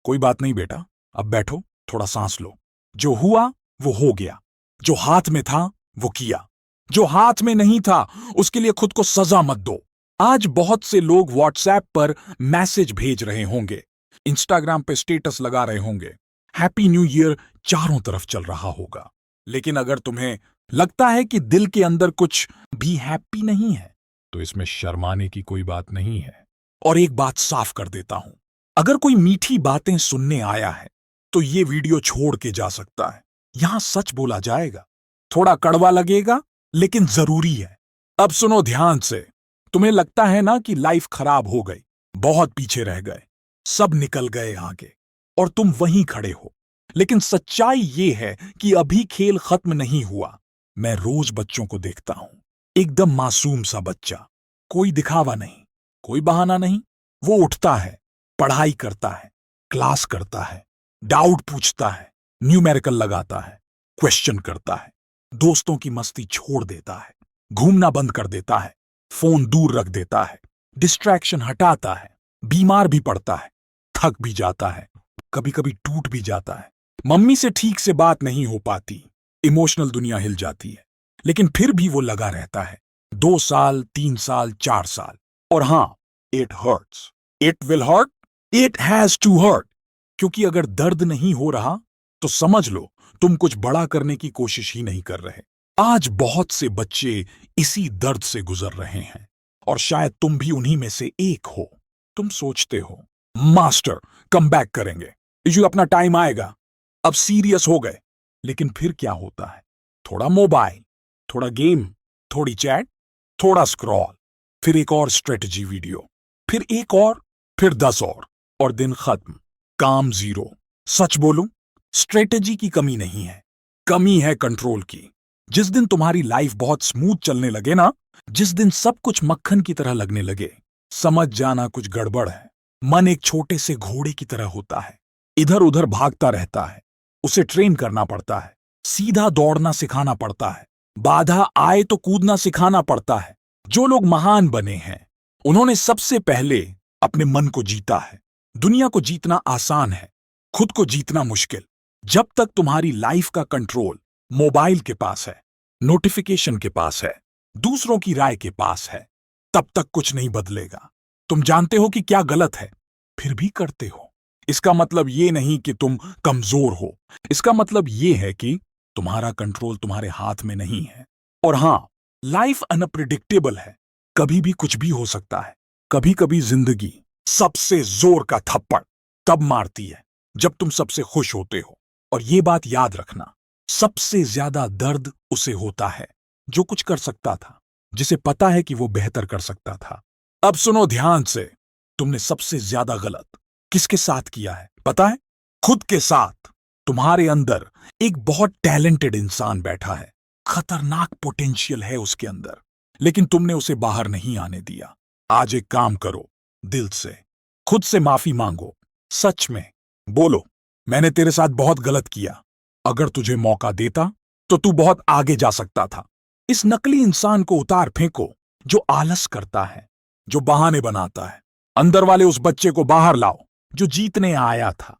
कोई बात नहीं बेटा, अब बैठो, थोड़ा सांस लो। जो हुआ वो हो गया। जो हाथ में था वो किया। जो हाथ में नहीं था उसके लिए खुद को सजा मत दो। आज बहुत से लोग व्हाट्सएप पर मैसेज भेज रहे होंगे, इंस्टाग्राम पे स्टेटस लगा रहे होंगे, हैप्पी न्यू ईयर चारों तरफ चल रहा होगा। लेकिन अगर तुम्हें लगता है कि दिल के अंदर कुछ भी हैप्पी नहीं है, तो इसमें शर्माने की कोई बात नहीं है। और एक बात साफ कर देता हूं, अगर कोई मीठी बातें सुनने आया है तो ये वीडियो छोड़ के जा सकता है। यहां सच बोला जाएगा, थोड़ा कड़वा लगेगा लेकिन जरूरी है। अब सुनो ध्यान से। तुम्हें लगता है ना कि लाइफ खराब हो गई, बहुत पीछे रह गए, सब निकल गए आगे और तुम वहीं खड़े हो। लेकिन सच्चाई ये है कि अभी खेल खत्म नहीं हुआ। मैं रोज बच्चों को देखता हूं, एकदम मासूम सा बच्चा, कोई दिखावा नहीं, कोई बहाना नहीं। वो उठता है, पढ़ाई करता है, क्लास करता है, डाउट पूछता है, न्यूमेरिकल लगाता है, क्वेश्चन करता है, दोस्तों की मस्ती छोड़ देता है, घूमना बंद कर देता है, फोन दूर रख देता है, डिस्ट्रैक्शन हटाता है, बीमार भी पड़ता है, थक भी जाता है, कभी कभी टूट भी जाता है। मम्मी से ठीक से बात नहीं हो पाती, इमोशनल दुनिया हिल जाती है, लेकिन फिर भी वो लगा रहता है। 2 साल, 3 साल, 4 साल, और हां, it hurts, it will hurt, it has to hurt. क्योंकि अगर दर्द नहीं हो रहा तो समझ लो तुम कुछ बड़ा करने की कोशिश ही नहीं कर रहे। आज बहुत से बच्चे इसी दर्द से गुजर रहे हैं और शायद तुम भी उन्हीं में से एक हो। तुम सोचते हो मास्टर कम बैक करेंगे, ये अपना टाइम आएगा, अब सीरियस हो गए। लेकिन फिर क्या होता है? थोड़ा मोबाइल, थोड़ा गेम, थोड़ी चैट, थोड़ा स्क्रॉल, फिर एक और स्ट्रेटजी वीडियो, फिर एक और, फिर 10 और दिन खत्म, काम जीरो। सच बोलूं, स्ट्रेटजी की कमी नहीं है, कमी है कंट्रोल की। जिस दिन तुम्हारी लाइफ बहुत स्मूथ चलने लगे ना, जिस दिन सब कुछ मक्खन की तरह लगने लगे, समझ जाना कुछ गड़बड़ है। मन एक छोटे से घोड़े की तरह होता है, इधर उधर भागता रहता है। उसे ट्रेन करना पड़ता है, सीधा दौड़ना सिखाना पड़ता है, बाधा आए तो कूदना सिखाना पड़ता है। जो लोग महान बने हैं उन्होंने सबसे पहले अपने मन को जीता है। दुनिया को जीतना आसान है, खुद को जीतना मुश्किल। जब तक तुम्हारी लाइफ का कंट्रोल मोबाइल के पास है, नोटिफिकेशन के पास है, दूसरों की राय के पास है, तब तक कुछ नहीं बदलेगा। तुम जानते हो कि क्या गलत है, फिर भी करते हो। इसका मतलब ये नहीं कि तुम कमजोर हो, इसका मतलब ये है कि तुम्हारा कंट्रोल तुम्हारे हाथ में नहीं है। और हां, लाइफ अनप्रिडिक्टेबल है, कभी भी कुछ भी हो सकता है। कभी कभी जिंदगी सबसे जोर का थप्पड़ तब मारती है जब तुम सबसे खुश होते हो। और ये बात याद रखना, सबसे ज्यादा दर्द उसे होता है जो कुछ कर सकता था, जिसे पता है कि वो बेहतर कर सकता था। अब सुनो ध्यान से, तुमने सबसे ज्यादा गलत किसके साथ किया है पता है? खुद के साथ। तुम्हारे अंदर एक बहुत टैलेंटेड इंसान बैठा है, खतरनाक पोटेंशियल है उसके अंदर, लेकिन तुमने उसे बाहर नहीं आने दिया। आज एक काम करो, दिल से खुद से माफी मांगो। सच में बोलो, मैंने तेरे साथ बहुत गलत किया। अगर तुझे मौका देता तो तू बहुत आगे जा सकता था। इस नकली इंसान को उतार फेंको जो आलस करता है, जो बहाने बनाता है। अंदर वाले उस बच्चे को बाहर लाओ जो जीतने आया था,